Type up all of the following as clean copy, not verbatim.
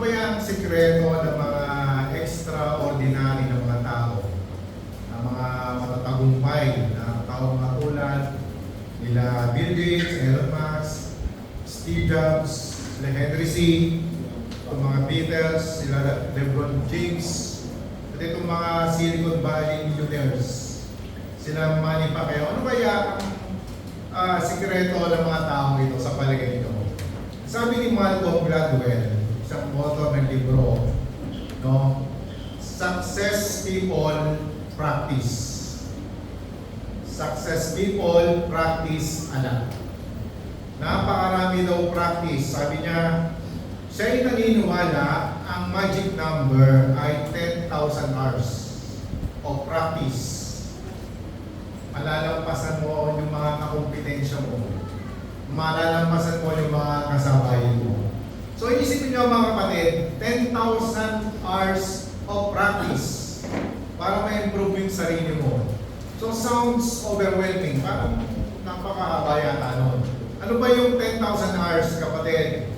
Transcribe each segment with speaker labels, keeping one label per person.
Speaker 1: ba yung sikreto ng mga extraordinary na mga tao? Ng mga matatagumpay na taong katulad nila Bill Gates, Elon Musk, Steve Jobs, sila Henry C., itong mga Beatles, sila LeBron James, at itong mga Silicon Valley millionaires, sila Manny Pacquiao. Ano ba yung sikreto ng mga taong ito sa palagay nito? Sabi ni Malcolm Gladwell, isang author ng libro, no? Success people practice. Success people practice alam. Napakarami daw practice. Sabi niya, siya'y naniniwala ang magic number ay 10,000 hours of practice. Malalampasan mo yung mga kakumpetensya mo. Malalampasan mo yung mga kasabayan mo. So isipin nyo mga kapatid, 10,000 hours of practice para ma-improve yung sarili mo. So sounds overwhelming, parang napakahaba yata nun. Ano ba yung 10,000 hours kapatid?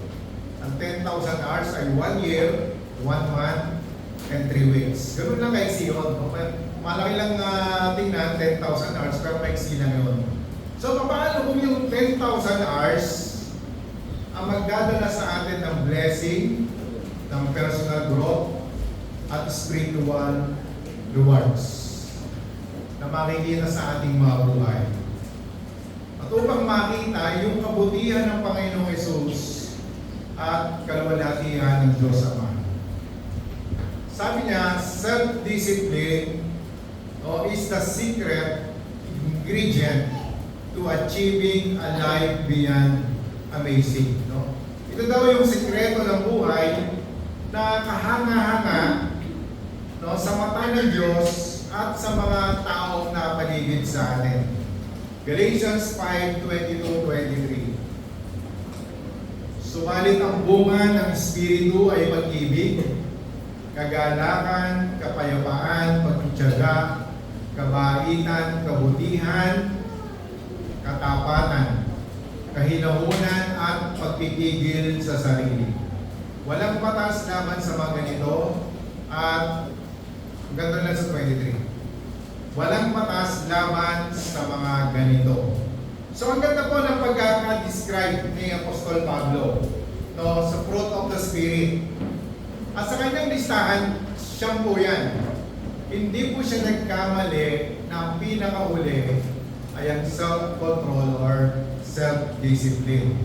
Speaker 1: Ang 10,000 hours ay 1 year, 1 month, and 3 weeks. Ganun lang kaiksi yun. Malaki lang tingnan, 10,000 hours, pero maiksi lang yun. So paano kung yung 10,000 hours ang magdadala sa atin ng blessing, ng personal growth, at spiritual rewards na makikita sa ating mga buhay. At upang makita yung kabutihan ng Panginoong Hesus at kaluwalhatihan ng Diyos Ama. Sabi niya, self-discipline is the secret ingredient to achieving a life beyond amazing. No? Ito daw yung sikreto ng buhay na kahanga-hanga, no, sa mata ng Diyos at sa mga taong napaligid sa atin. Galatians 5:22-23. Subalit ang bunga ng Espiritu ay pag-ibig, kagalakan, kapayapaan, pagtitiyaga, kabaitan, kabutihan, katapatan, kahinahunan at pagpipigil sa sarili. Walang batas laban sa mga ganito at ganda lang sa 23. Walang batas laban sa mga ganito. So ang ganda po ng pagkaka-describe ni Apostol Pablo, no, sa fruit of the Spirit. At sa kanyang listahan, siyang po yan. Hindi po siya nagkamali na ang pinakahuli ay ang self-control or self-discipline.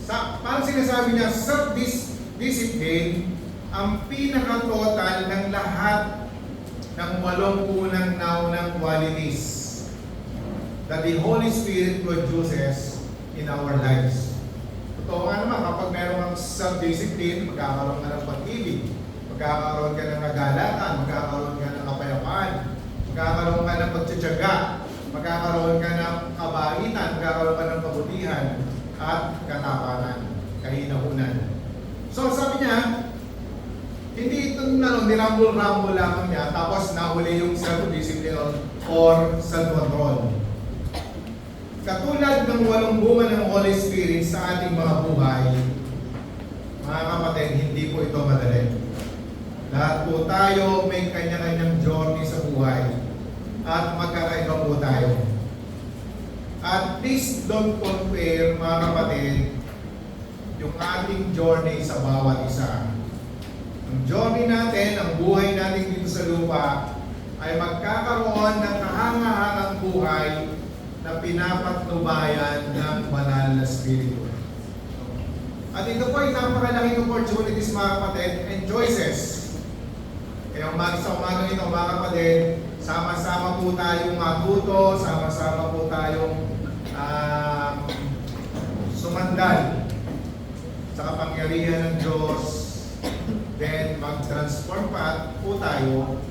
Speaker 1: Parang sinasabi niya, self-discipline ang pinaka-total ng lahat ng 8 unang naunang qualities that the Holy Spirit produces in our lives. Totoo nga naman, kapag meron kang self-discipline, magkakaroon ka ng pag-ibig, magkakaroon ka ng kagalakan, magkakaroon ka ng kapayapaan, magkakaroon ka ng pagtsatsaga, magkakaroon ka ng kabaitan, magkakaroon ka ng kabutihan, at katapatan, kahinahunan. So sabi niya, hindi ito nirambol-rambol lamang niya, tapos nahuli yung self-discipline or self-control. Katulad ng 8 bunga ng Holy Spirit sa ating mga buhay, mga kapatid, hindi po ito madali. Lahat po tayo may kanya-kanyang journey sa buhay at magkakaiba po tayo. At please don't compare, mga kapatid, yung ating journey sa bawat isa. Ang journey natin, ang buhay natin dito sa lupa, ay magkakaroon ng kahanga-hangang buhay na pinapatnubayan ng banal na Espiritu. At ito po ay napakalaking opportunities, mga kapatid, and choices. Kaya sa umaga nito, mga kapatid, sama-sama po tayong matuto, sama-sama po tayong sumandal sa kapangyarihan ng Diyos. Then mag-transform pa po tayo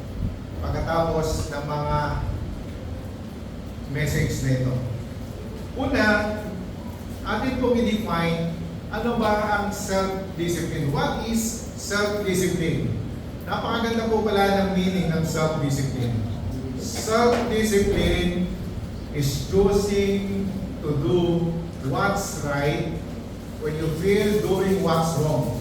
Speaker 1: pagkatapos ng mga message na ito. Una, atin pong i-define ano ba ang self-discipline. What is self-discipline? Napakaganda po pala ng meaning ng self-discipline. Self-discipline is choosing to do what's right when you feel doing what's wrong.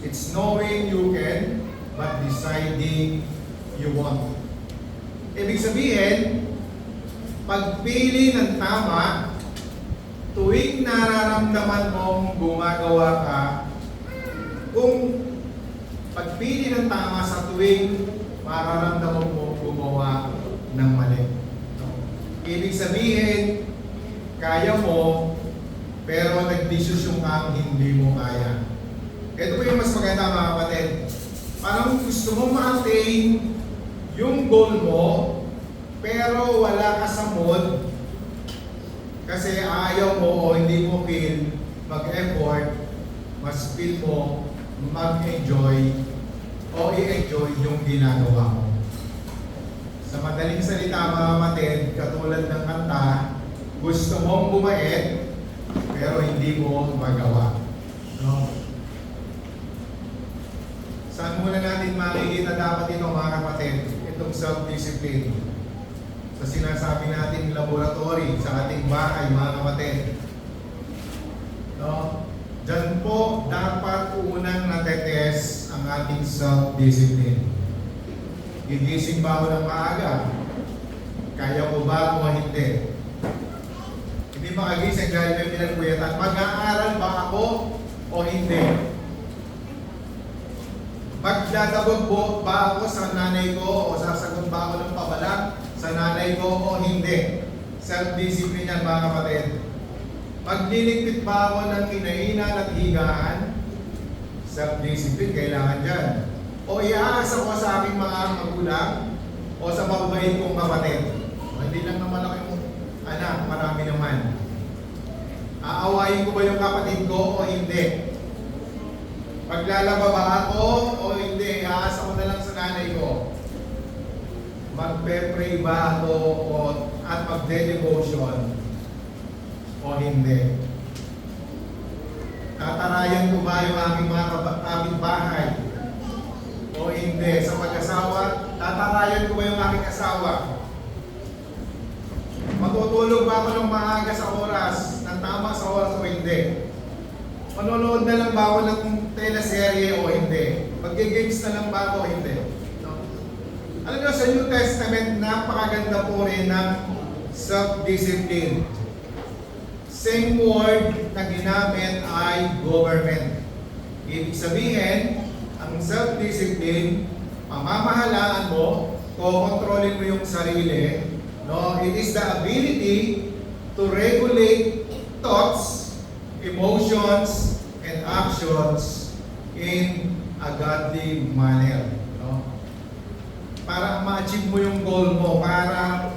Speaker 1: It's knowing you can, but deciding you won't. Ibig sabihin, pagpili ng tama, tuwing nararamdaman mong gumagawa ka, kung pagpili ng tama sa tuwing mararamdaman mong gumawa ng mali. Ibig sabihin, kaya mo, pero nagdesisyon kang hindi mo kaya. Ito po yung mas maganda mga kapatid. Parang gusto mo ma-attain yung goal mo, pero wala ka sa mood kasi ayaw mo o hindi mo feel mag-effort, mas feel mo mag-enjoy o i-enjoy yung ginagawa mo. Sa madaling salita mga kapatid, katulad ng kanta, gusto mong bumait, pero hindi mo magawa. No? Saan muna natin makikita dapat ito mga kapatid? Itong self-discipline. Sa sinasabi nating laboratory, sa ating bahay mga kapatid. No? Diyan po dapat unang natetest ang ating self-discipline. Gigising ba ako ng maaga? Kaya ko ba o hindi? Hindi makagising dahil may pinagkuyatan. Mag-aaral ba ako o hindi? Magdadabog ba ako sa nanay ko o sasagot ba ako ng pabalag sa nanay ko o hindi? Self-discipline yan mga kapatid. Magliligpit ba ako ng kinainan at higaan? Self-discipline, kailangan dyan. O iaasa ko sa aking mga magulang o sa mababait kong kapatid. O, hindi lang naman ako yung anak, marami naman. Aawayin ko ba yung kapatid ko o hindi? Maglalaba ba ako o hindi? Iaasa ko na lang sa nanay ko. Magpe-pray ba ako at magde-devotion o hindi? Tatarayan ko ba yung aking mga kapitbahay o hindi? Sa mag-asawa, tatarayan ko ba yung aking asawa? Matutulog ba ako ng maaga sa oras, ng tama sa oras o hindi? Manonood na lang ba ako ng teleserye o hindi? Mag-games na lang ba ako o hindi? No? Alam nyo, sa New Testament, napakaganda po rin ng self-discipline. Same word na ginamit ay government. Ibig sabihin, ang self-discipline, pamamahalaan mo, kontrolin mo yung sarili. No? It is the ability to regulate thoughts, emotions, and actions in a godly manner. No? Para ma-achieve mo yung goal mo, para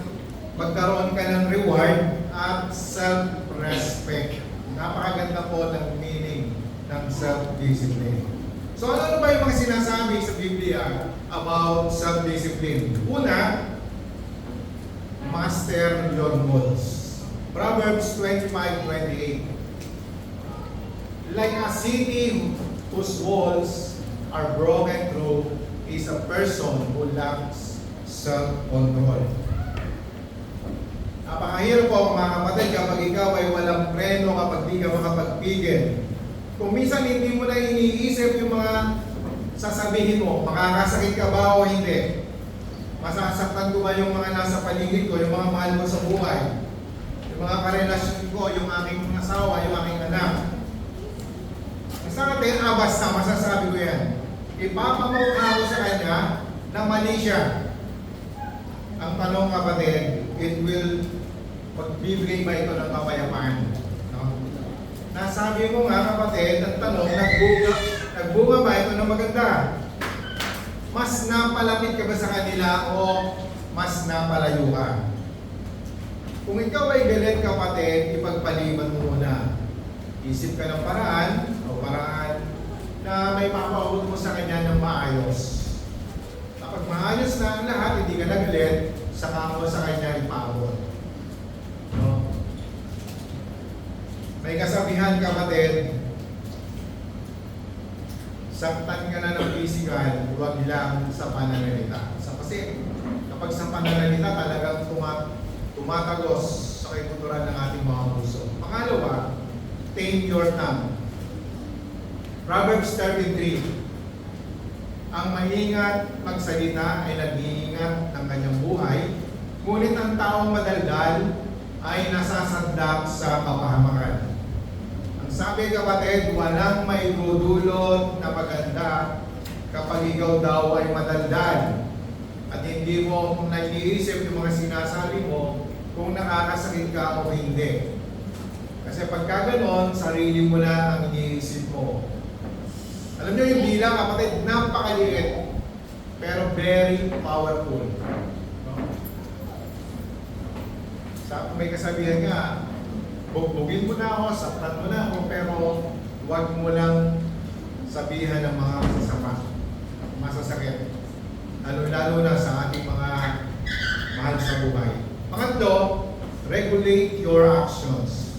Speaker 1: magkaroon ka ng reward at self-respect. Napakaganda po ng meaning ng self-discipline. So ano ba yung mga sinasabi sa Biblia about self-discipline? Una, master your goals. Proverbs 25:28. Like a city whose walls are broken through is a person who lacks self-control. Napakahirap po mga kapatid kapag ikaw ay walang preno, kapag di ka makapagpigil. Kung minsan hindi mo na iniisip yung mga sasabihin mo, makakasakit ka ba o hindi? Masasaktan ko ba yung mga nasa paligid ko, yung mga mahal ko sa buhay? Yung mga karelasyon ko, yung aking asawa, yung aking anak? Sa atin, basta masasabi ko yan. Ipapamukha ko sa kanya na mali siya. Ang tanong kapatid, it will magbibigay ba ito ng kapayapaan? No? Nasabi mo nga kapatid, ang tanong, nagbunga ba ito ng maganda? Mas napalapit ka ba sa kanila o mas napalayo ka? Kung ikaw ay galit kapatid, ipagpaliban mo muna. Isip ka ng paraan na may papaabot mo sa kanya ng maayos. Kapag maayos na ang lahat, hindi ka nagalit, saka mo sa kanya ipaabot. No? May kasabihan kapatid, saktan ka na ng physical, huwag lang sa pananalita. Kasi kapag sa pananalita talagang tumatagos sa kaikuturan ng ating mga puso. Pangalawa, tame your tongue. Proverbs 33. Ang maingat magsalita ay nag-iingat ng kanyang buhay, ngunit ang taong madaldal ay nasasadlak sa kapahamakan. Ang sabi, kapatid, walang maidudulot na maganda kapag ikaw daw ay madaldal at hindi mo naiisip yung mga sinasabi mo kung nakakasakit ka o hindi. Kasi pagka ganon, sarili mo na ang iniisip mo. Alam niyo yung bilang, kapatid, napakaliit pero very powerful. No? May kasabihan nga, bugbugin mo na ako, saktan mo na ako, pero huwag mo lang sabihan ng mga masasakit. Lalo na sa ating mga mahal sa buhay. Pangatlo, regulate your actions.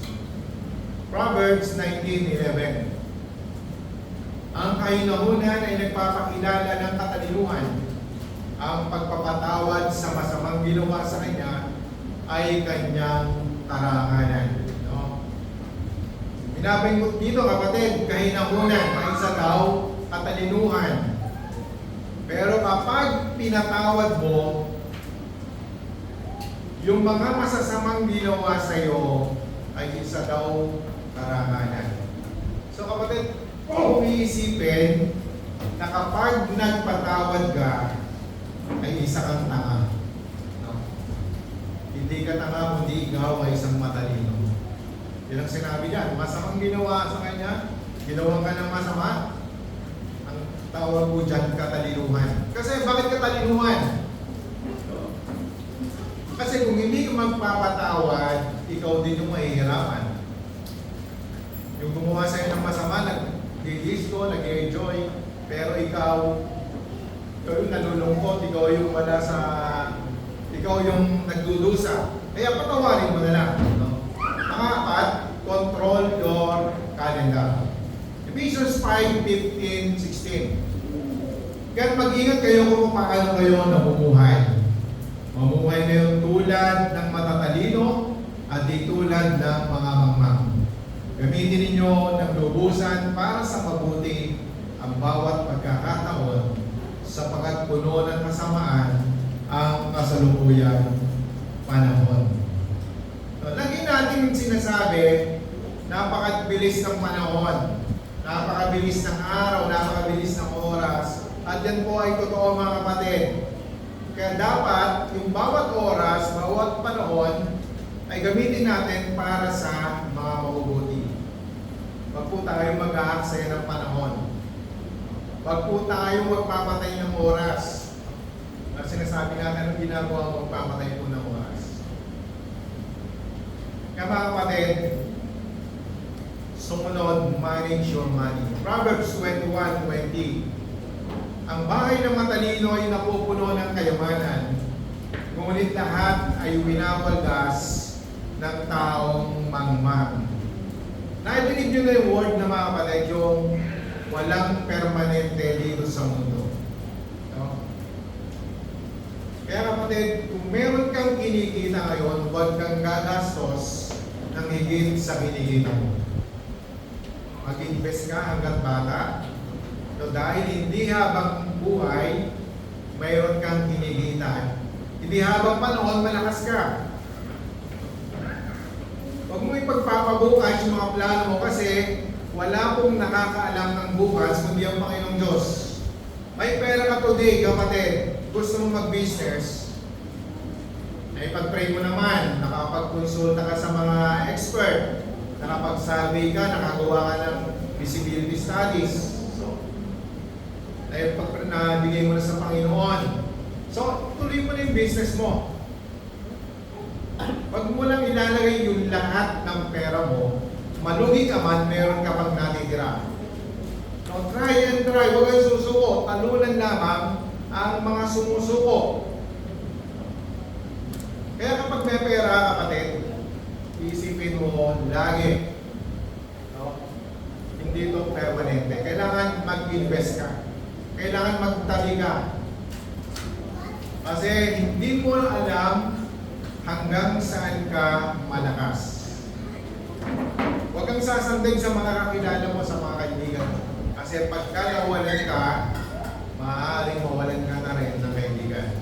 Speaker 1: Proverbs 19:11. Ang kahinahunan ay nagpapakilala ng katalinuhan. Ang pagpapatawad sa masamang ginawa sa kanya ay kanyang karangalan. No? Binabanggit dito, kapatid, kahinahunan ay isa daw katalinuhan. Pero kapag pinatawad mo, yung mga masasamang ginawa sa iyo ay isa daw karangalan. So kapatid, kung iisipin na kapag nagpatawad ka, ay isa kang tanga. No? Hindi ka tanga, kundi ikaw ay isang matalino. Yan ang sinabi niyan. Masamang ginawa sa kanya, ginawa ka ng masama, ang tawag mo dyan, katalinuhan. Kasi bakit katalinuhan? Kasi kung hindi ka magpapatawad, ikaw din yung mahihirapan. Yung gumawa sa'yo ng masama, nag-disco, nag-enjoy, pero ikaw yung nalulungkot, ikaw yung wala sa, ikaw yung nagdudusa. Kaya patawarin mo na lang. No? Pangapat, control your calendar. Ephesians 5:15-16. Kaya mag-ingat kayo kung paano kayo namumuhay. Mamuhay kayo tulad ng matatalino at di tulad ng mga mangmang. Gamitin ninyo ng lubusan para sa mabuti ang bawat pagkakataon sapagkat puno ng kasamaan ang kasalukuyang panahon. So, lagi natin sinasabi, napakabilis ng panahon, napakabilis ng araw, napakabilis ng oras, at yan po ay totoo mga kapatid. Kaya dapat yung bawat oras, bawat panahon ay gamitin natin para sa mga mabubuti. Wag po tayong mag-aaksaya ng panahon. Wag po tayong magpapatay ng oras. Ang sinasabi natin ng ginagawa, magpapatay po ng oras. Kaya mga kapatid, sumunod, manage your money. Proverbs 21:20. Ang bahay ng matalino ay napupuno ng kayamanan, ngunit lahat ay winawaldas ng taong mangmang. Naidinig nyo na yung word na mga kapatid, yung walang permanente dito sa mundo. No? Kaya kapatid, kung meron kang kinikita ngayon, huwag kang gagastos ng higit sa kinikita mo. Mag-invest ka hanggang bata. So dahil hindi habang buhay, mayroon kang kinikita. Hindi habang panahon, malakas ka. Huwag mo ipagpapabukas yung mga plano mo kasi wala pong nakakaalam ng bukas kundi ang Panginoong Diyos. May pera ka today, kapatid. Gusto mong mag-business. Ay pag-pray mo naman, nakapag-consulta ka sa mga expert, nakapag-survey ka, nakagawa ka ng feasibility studies. Dahil pag nabigay mo na sa Panginoon. So, tuloy mo na yung business mo. Pag mo lang ilalagay yung lahat ng pera mo, malugi ka man, meron ka pang natitira. So, try and try. Huwag kang susuko. Talunan lamang ang mga sumusuko. Kaya kapag may pera, kapatid, isipin mo lagi. No? Hindi ito permanente. Kailangan mag-invest ka. Kailangan magtali ka. Kasi hindi mo alam hanggang saan ka malakas. Huwag kang sasandig sa mga kakilala mo, sa mga kaibigan mo. Kasi pagka nawalan ka, maaaring mawalan ka na rin ng kaibigan.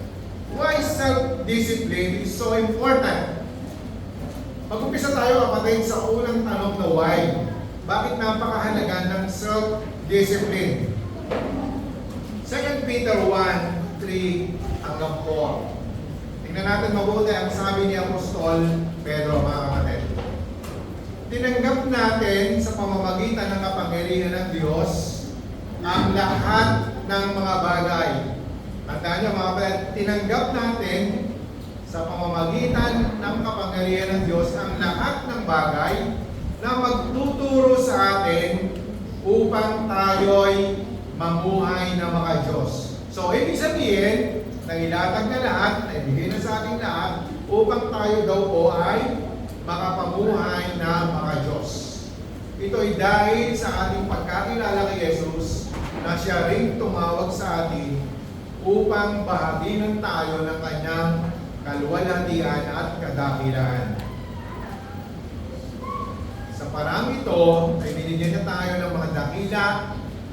Speaker 1: Why self-discipline is so important? Mag-umpisa tayo kapatid sa unang tanong na why. Bakit napakahalaga ng self-discipline? 2 Peter 1:3 hanggang 4. Tingnan natin mabuti ang sabi ni Apostol Pedro, mga kapatid. Tinanggap natin sa pamamagitan ng kapangyarihan ng Diyos ang lahat ng mga bagay. Tandaan niyo mga kapatid, tinanggap natin sa pamamagitan ng kapangyarihan ng Diyos ang lahat ng bagay na magtuturo sa atin upang tayo'y mamuhay na mga Diyos. So, ibig sabihin, nangilatag na lahat, naibigay na sa ating lahat, upang tayo daw po ay makapamuhay na mga Diyos. Ito'y dahil sa ating pagkakilala kay Jesus na siya ring tumawag sa atin upang bahaginan tayo ng kanyang kaluwalhatian at kadakilaan. Sa parang ito ay binigyan niya tayo ng mga dakila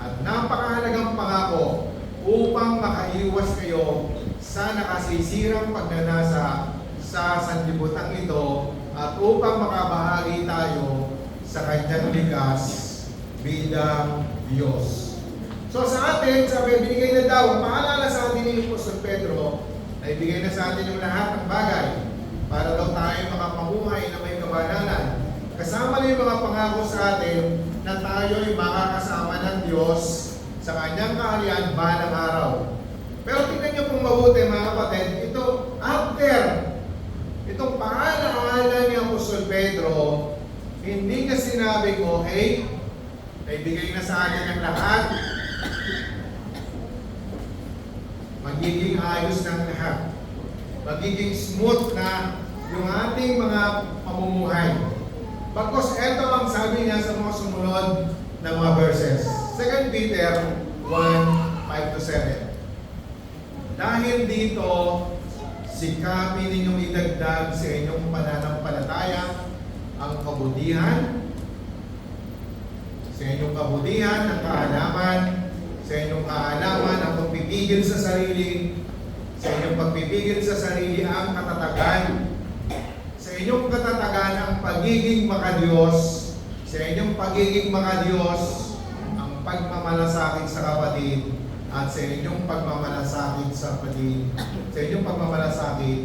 Speaker 1: at napakahalagang pangako upang makaiwas kayo sa nakasisirang pagnanasa sa sanlibutan ito at upang makabahagi tayo sa kanyang likas bilang Diyos. So sa atin, sabi, binigay na daw, paalala sa atin ni Apostol Pedro, na ibigay na sa atin yung lahat ng bagay para daw tayo makapamuhay na may kabanalan. Kasama na yung mga pangako sa atin na tayo'y makakasama ng Diyos sa kanyang kaharian balang araw. Pero tingnan niyo kung mabuti mga kapatid, ito after itong paalaala ni Apostol Pedro, hindi niya sinabi ko, hey, naibigay na sa atin ang lahat, magiging ayos ng lahat, magiging smooth na yung ating mga pamumuhay. Bagkos ito ang sabi niya sa mga sumunod na mga verses. 2 Peter 1:5-7. Dahil dito, sikapin ninyong idagdag sa inyong pananampalataya ang kabutihan, sa inyong kabutihan ang kaalaman, sa inyong kaalaman ang pagpipigil sa sarili, sa inyong pagpipigil sa sarili ang katatagan, sa inyong katatagan ang pagiging makadiyos, sa inyong pagiging makadiyos ang pagmamalasakit sa kapatid, at sa inyong pagmamalasakit sa kapatid, sa inyong pagmamalasakit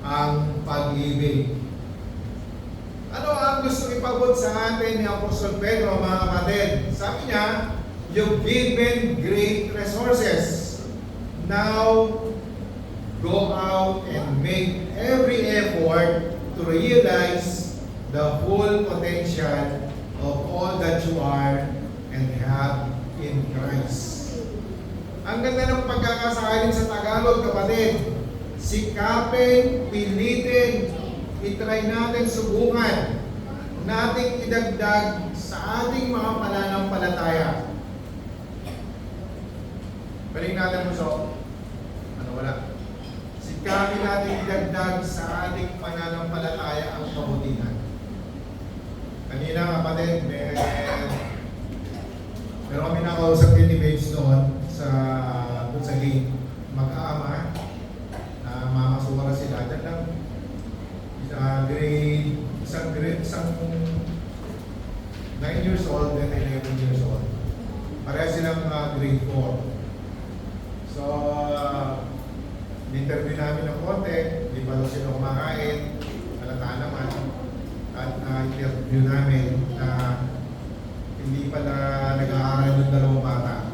Speaker 1: ang pag-ibig. Ano ang gusto ipabot sa atin ni Apostol Pedro, mga kapatid? Sabi niya, you've given great resources. Now, go out and make every effort to realize the full potential of all that you are and have in Christ. Ang ganda ng pagkakasalin sa Tagalog, kapatid. Sikapin, pilitin, itry natin, subukan nating idagdag sa ating mga pananampalataya. Balik natin mo, so wala. Sikapin natin idagdag sa ating pananampalataya ang kabutihan. Kanina, kapatid, meron kami nakausap yung debates doon sa gate, mag-aama, mamasura sila. Dahil lang, isang 9 years old and 11 years old. Pareha silang grade 4. So, in-interview namin ng konti, hindi pa daw sila kumakain, halata naman. At interview namin na hindi pala nag-aaral yung dalawang bata.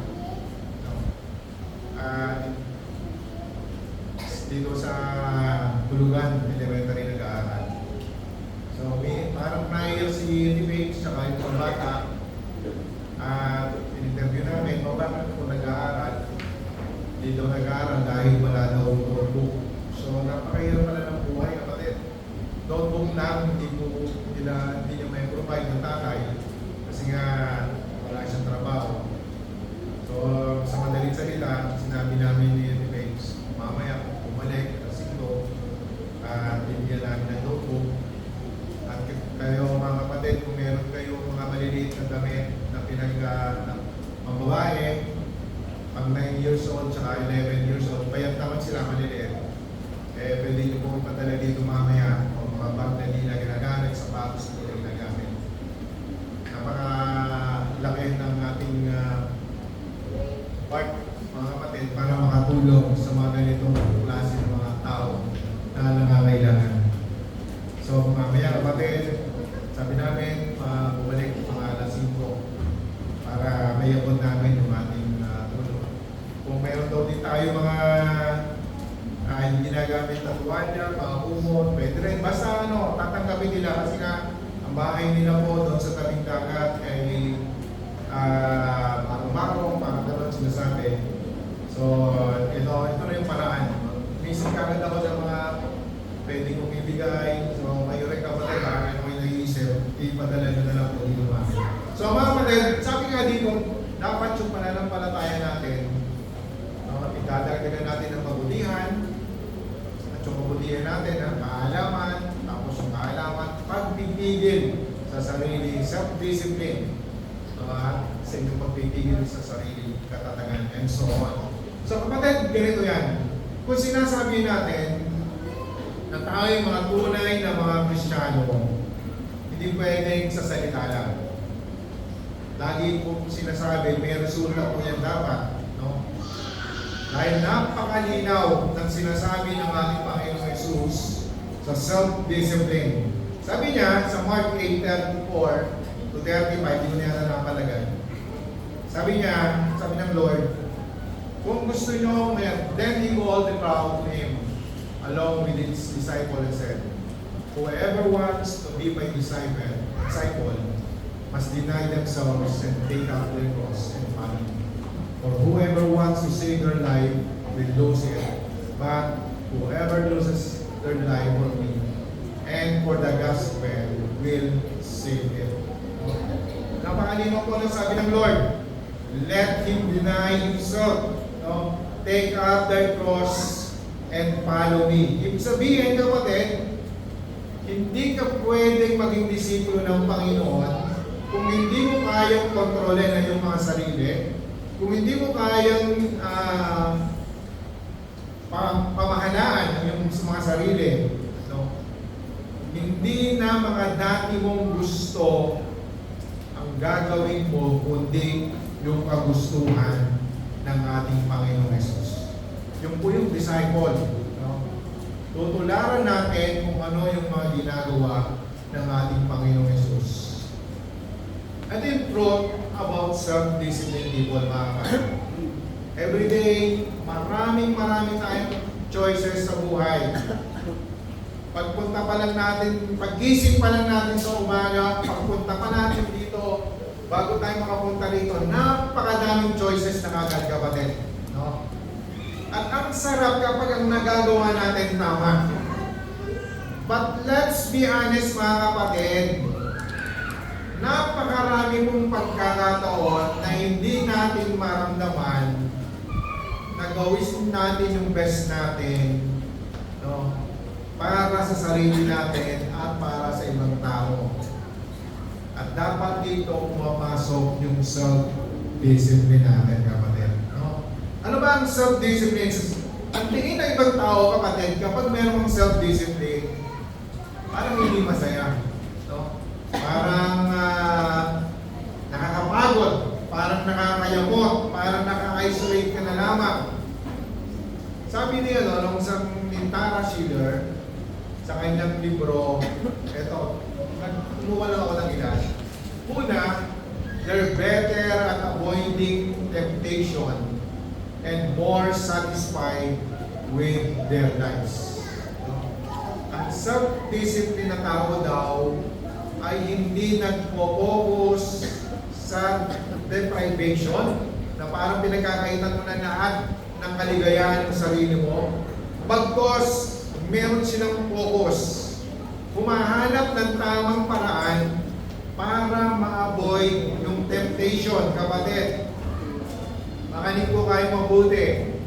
Speaker 1: Dito sa Tulugan, elementary nag-aaral. So, parang prior si debates sa kahit mga bata, in-interview namin, bakit po nag-aaral? Dito nag-aaral dahil wala daw notebook. So, napakahirap pala ng buhay, kapatid. Notebook lang, hindi niya may provide ng tatay kasi nga wala siyang trabaho. So, sa madaling salita, sinabi namin ni debates, mamaya bumalik, kasito, bibigyan namin ng notebook. At kayo mga kapatid, kung meron kayo mga maliliit na damit na years old tsaka 11 years old, payat naman sila maliliit. Eh, pwede nyo po ipadala dito mamaya o mga bag na hindi na ginagamit, sapatos na hindi ginagamit. Napakalaki ng ating part, mga kapatid, para makatulong sa mga ganitong klase ng mga tao na nangangailangan. So, mamaya kapatid, sabi namin, bumalik mga alas 5 para mayabot namin yung ating tulong. Kung mayroon daw din tayo mga hindi ginagamit na tuwalya, mga kumot, pwede rin. Basta tatanggapin nila kasi nga ang bahay nila po doon sa tabing dagat ay marong-marong, parang gano'n sinasabi. So, ito na yung paraan. Minsan kagad ako ng mga pwede kong ibigay. So, kayo rin kapatid, baka ano yung naiisip, ipadala nyo na lang po dito namin. So, mga kapatid, sabi nga dito, dapat yung pananampalataya natin, idadagdagan natin ng kabutihan, at yung kabutihan natin, ang kaalaman, tapos yung kaalaman, pagpipigil sa sarili, self-discipline, sa inyong pagpipigil sa sarili, katatagan, and so on. So kapatid, ganito yan. Kung sinasabi natin na tayo mga tunay na mga Kristiyano, hindi pwedeng sa salita lang. Lagi po sinasabi, may resulta po yan dapat. No? Dahil napakalinaw ng sinasabi ng ating Panginoong Yesus sa self-discipline. Sabi niya sa Mark 8:34 to 35, hindi ko niya napalagay. Sabi niya, sabi ng Lord, kung gusto nyo, then he called the crowd to him along with his disciple and said, whoever wants to be my disciple must deny themselves and take up their cross and follow me. For whoever wants to save their life will lose it, but whoever loses their life for me and for the gospel will save it. Napakalino po ng sabi ng Lord, let him deny himself, no? Take up their cross and follow me. Ibig sabihin, kapatid, hindi ka pwedeng maging disipulo ng Panginoon kung hindi mo kayang kontrolin ang iyong mga sarili, kung hindi mo kayang pamahalaan ang iyong mga sarili. No? Hindi na mga dati mong gusto ang gagawin mo, kundi yung kagustuhan ng ating Panginoong Yesus. Yung po yung disciple. No? Tutularan natin kung ano yung mga ginagawa ng ating Panginoong Yesus. And in truth about self-discipline people, mga kapatid. Every day, maraming tayong choices sa buhay. Pagpunta pa lang natin, paggising pa lang natin sa umaga, pagpunta pa natin dito, bago tayo makapunta rito, napakadaming choices na kagad, kapatid. No? At ang sarap kapag ang nagagawa natin tama. But let's be honest, mga kapatid, napakarami pong pagkakataon na hindi natin maramdaman na gawin natin yung best natin, no? Para sa sarili natin at para sa ibang tao. At dapat dito pumapasok yung self-discipline natin, kapatid. No? Ano ba ang self-discipline? Ang tingin ng ibang tao, kapatid, kapag meron kang self-discipline, parang hindi masaya. No? Parang nakakapagod, parang nakakayamot, parang naka-isolate ka na lamang. Sabi niya, nung sa Tara Schiller, sa kanyang libro, eto, kumuha lang ako ng ilan. Una, they're better at avoiding temptation and more satisfied with their lives. Ang self-discipline na tao daw ay hindi nagpo-focus sa deprivation na parang pinagkakaitan mo na lahat ng kaligayahan ng sarili mo. Bagkos, meron silang focus. Humahanap ng tamang paraan para ma-avoid yung temptation, kapatid. Makinig po kayo mabuti.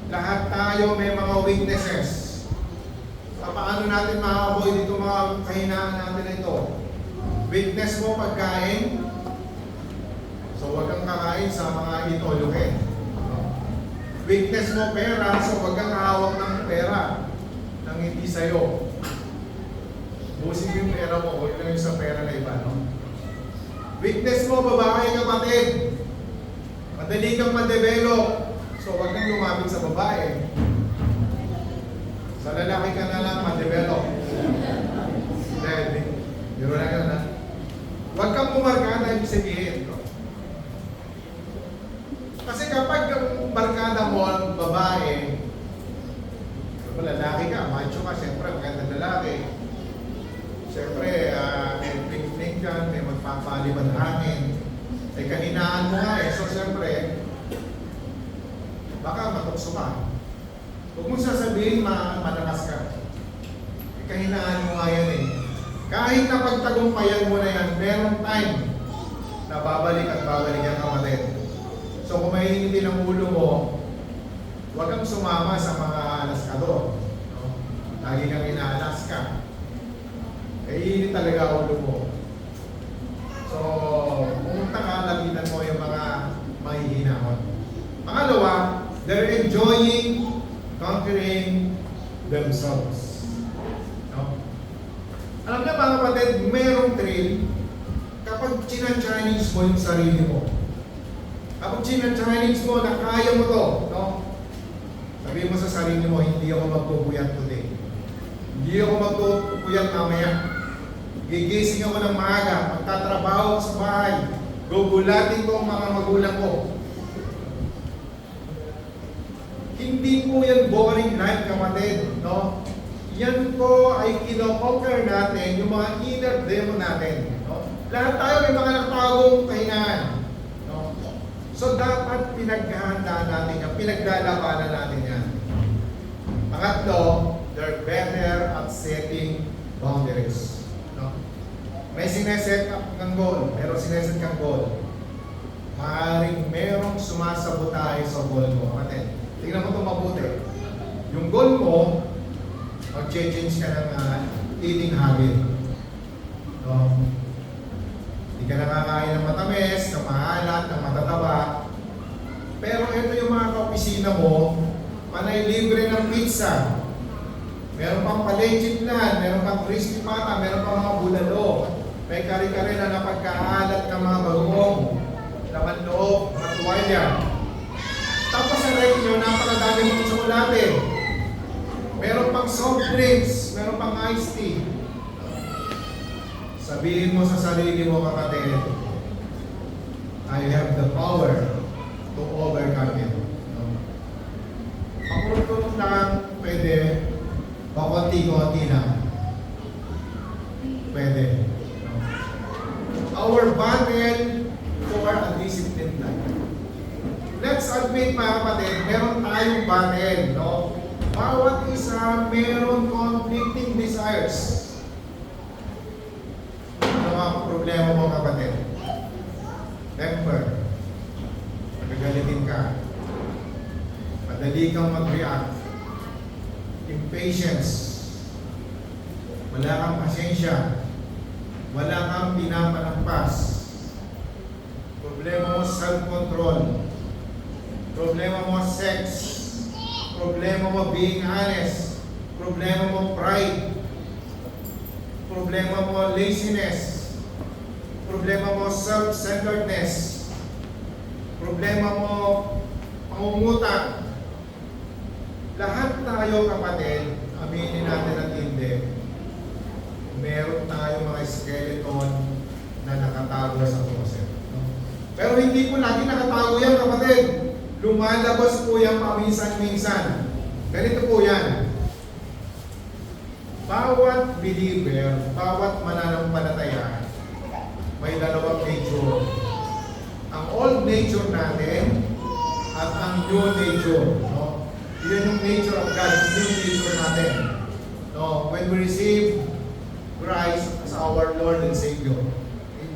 Speaker 1: Lahat tayo may mga weaknesses. Paano natin ma-avoid itong mga kahinaan natin ito? Weakness mo pagkain. So huwag kang kakain sa mga itoloke. Weakness mo pera, so huwag kang hawak ng pera nang hindi sa'yo. Busin mo yung pera mo, huwag lang yung sa pera na iba, no? Weakness mo, babae kapatid. Madali kang ma-develop. So huwag kang lumapit sa babae. Sa lalaki ka na lang ma-develop. Hindi. Biro lang yun, ha? Huwag kang pumarkada, ibig sabihin. No? Kasi kapag ang barkada mo ang babae, lalaki ka, macho ka, siyempre, magandang lalaki. Siyempre, may fling-fling ka, may magpapalibad hangin. Eh, kahinaan mo nga eh. So, siyempre, baka matukso ka. Huwag mong sasabihin, malakas ka. Eh, kahinaan mo nga yan eh. Kahit na pagtagumpayan mo na yan, meron time na babalik at babalik ang kapatid. So kung mahinindi ng ulo mo, huwag kang sumama sa mga alaskador. No? Lagi kang inaalas ka. Kainin talaga ulo mo. So, pumunta ka, lapitan mo yung mga mahihinahon. Pangalawa, they're enjoying conquering themselves. No? Alam na mga kapatid, mayroong thrill kapag china-challenge mo yung sarili mo. Kapag china-challenge mo na kaya mo to, no? Sabihin mo sa sarili mo, hindi ako magpupuyat today. Hindi ako magpupuyat mamaya. Gigising ako ng maaga, magtatrabaho ako sa bahay, gugulatin ko ang mga magulang ko. Hindi po yan boring life, kapatid, no? Yan po ay kino-conquer natin yung mga inner demon natin, no? Lahat tayo may mga nakatagong kahinaan. So, dapat pinaghahandaan natin yan, pinaglalabanan natin yan. Pangatlo, they're better at setting boundaries. No? May sineset up ng goal, pero sineset kang goal. Maaaring merong sumasabotahe sa goal mo. Kapatid, tingnan mo ito mabuti. Yung goal mo, mag-change ka ng eating habit. No? Hindi ka nakakain ng matamis, ng maalat, ng matataba. Pero ito yung mga kaopisina mo, panay libre ng pizza. Meron pang palengke plan, meron pang crispy pata, meron pang mga bulalo. May kari-kari na napagkaalat ng mga bagong, laman loob, mga tuwalya. Tapos sa rate nyo, napakadami mong tsokolate. Meron pang soft drinks, meron pang iced tea. Sabihin mo sa sarili mo, kapatid, I have the power to overcome it. No? Pakurot-kurot lang, pwede. Pakunti-kunti lang. Pwede. No? Our battle for a disciplined life. Let's admit, mga kapatid, meron tayong battle. No? Bawat isa meron conflicting desires. Ang problema mo, kapatid? Temper. Magagalitin ka. Madali kang mag-react. Impatience. Wala kang pasensya. Wala kang pinapalampas. Problema mo self-control. Problema mo sex. Problema mo being honest. Problema mo pride. Problema mo laziness. Problema mo self-centeredness. Problema mo pangungutang. Lahat tayo, kapatid, aminin natin at hindi, meron tayo mga skeleton na nakatago sa closet. No? Pero hindi po lagi nakatago yan, kapatid. Lumalabas po yan paminsan-minsan. Ganito po yan. Bawat believer, bawat mananampalataya, may dalawang nature. Ang old nature natin at ang new nature. No? Yun yung nature of God, yung nature natin. No? When we receive Christ as our Lord and Savior,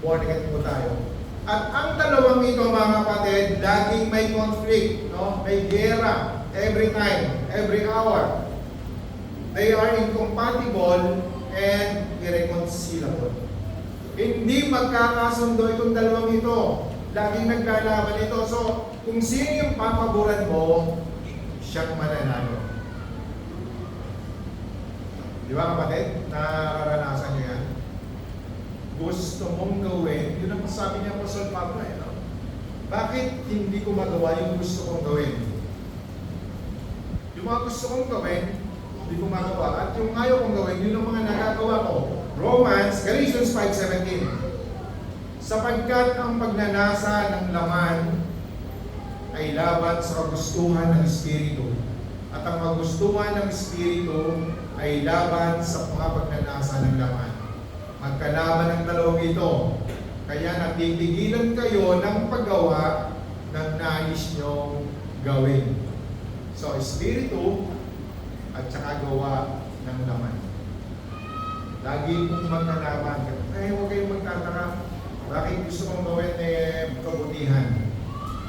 Speaker 1: born again po tayo. At ang dalawang ito, mga kapatid, laging may conflict, no? May gera every time, every hour. They are incompatible and irreconcilable. Hindi magkakasundo itong dalawang ito. Laging naglalaban ito. So, kung sino yung papaboran mo, siyang mananalo. Di ba kapatid? Nararanasan niyo yan? Gusto mong gawin, yun ang sabi niya po sa Pablo, no? Bakit hindi ko magawa yung gusto kong gawin? Yung mga gusto kong gawin, hindi ko magawa. At yung ayaw kong gawin, yun ang mga nagagawa ko. Galatians 5:17. Sapagkat ang pagnanasa ng laman ay laban sa kagustuhan ng Espiritu. At ang kagustuhan ng Espiritu ay laban sa mga pagnanasa ng laman. Magkalaban ang dalawang ito. Kaya natitigilan kayo ng paggawa ng nais nyong gawin. So, Espiritu at saka gawa ng laman. Lagi kong magkalaban. Huwag kayong magtataka. Bakit gusto kong gawin kabutihan?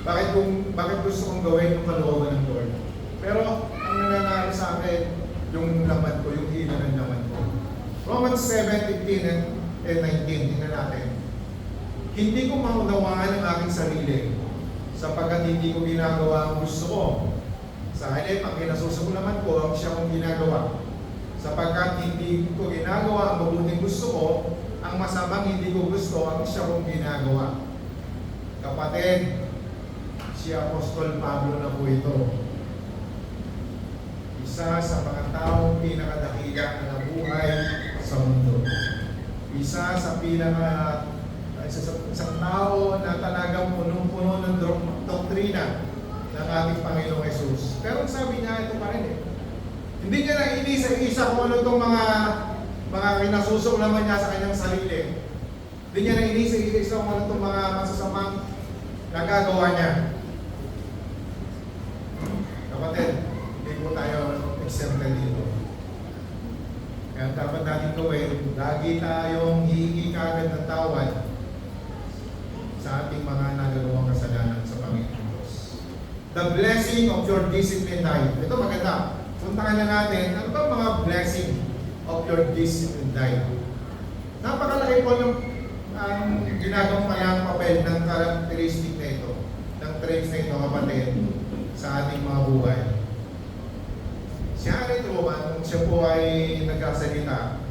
Speaker 1: Bakit gusto kong gawin yung kalooban ng Lord? Pero, ang nangyayari sa akin, yung laman ko, yung hila ng laman ko. Romans 7:15 and 19, tingnan natin. Hindi ko maunawaan ang aking sarili sapagkat hindi ko ginagawa ang gusto ko. Sa halip, ang kinasusuklaman ko ang siya kong ginagawa. Sapagkat hindi ko ginagawa ang mabuting gusto ko, ang masamang hindi ko gusto ang siya kong ginagawa. Kapatid, si Apostol Pablo na po ito. Isa sa mga taong pinakadakila na nabuhay sa mundo. Isa sa isang tao na talagang punong-puno ng doktrina ng ating Panginoong Jesus. Pero sabi niya, ito pa rin eh. Hindi niya naiisa-isa kung ano itong mga kinasusuklaman niya sa kanyang sarili. Hindi niya naiisa-isa kung ano itong mga masasamang nagagawa niya. Kapatid, hindi po tayo exempted dito. Kaya dapat natin gawin, lagi tayong hihingi kagad ng tawad sa ating mga nagagawang kasalanan sa Panginoon Diyos. The blessing of your disciplined life. Ito maganda. Puntahan na natin, ano ba mga blessing of your disciplined life? Napakalaki po yung ginagawang palang papel ng characteristic na ito, ng traits na ito, kapatid, sa ating mga buhay. Si Harry Truman, siya po ay nagkasalita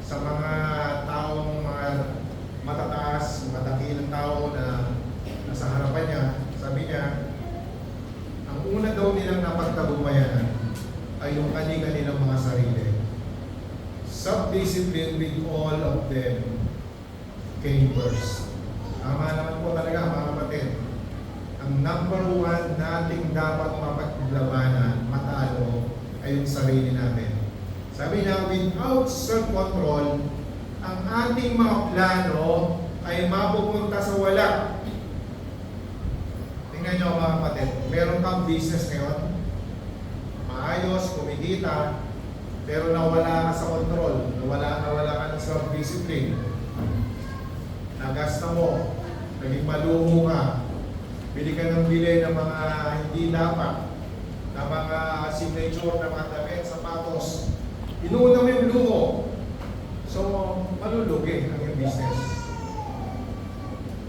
Speaker 1: sa mga taong mga matataas, matakilang tao na nasa harapan niya. Sabi niya, ang una daw nilang napagtagumpayan ay yung kanilang mga sarili. Self-discipline with all of them came first. Tama naman po talaga mga kapatid. Ang number one nating dapat mapaglabanan, matalo, ay yung sarili natin. Sabi niya, without self-control, ang ating mga plano ay mapupunta sa wala. Tingnan niyo mga kapatid, meron kang business ngayon, maayos, kumikita, pero nawala ka sa control, nawala ka ng self-discipline. Nagasta mo, naging maluho ka, bili ka ng bili ng mga hindi dapat, na mga signature na mga damit, sapatos. Inuuna mo yung luho. So, malulugi ang yung business.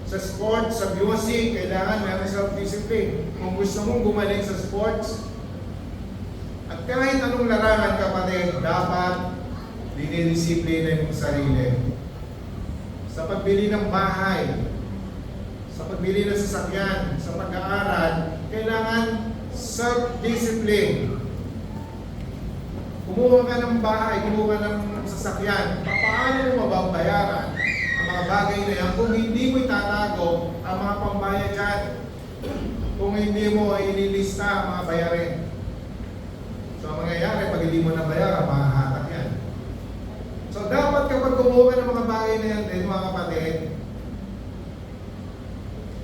Speaker 1: Sa sports, sa music, kailangan meron self-discipline. Kung gusto mong gumaling sa sports, at kahit anong larangan kapatid, dapat dinidisiplina yung sarili. Sa pagbili ng bahay, sa pagbili ng sasakyan, sa pag-aaral, kailangan self-discipline. Kumuha ka ng bahay, kumuha ka ng sasakyan, paano mo mababayaran ang mga bagay na yan kung hindi mo itatago ang mga pambayad dyan? Kung hindi mo ililista ang mga bayarin. So, ang mangyayari, pag hindi mo nabayaran, mahahatak yan. So, dapat kapag kumuha ka ng mga bagay na yan din, mga kapatid,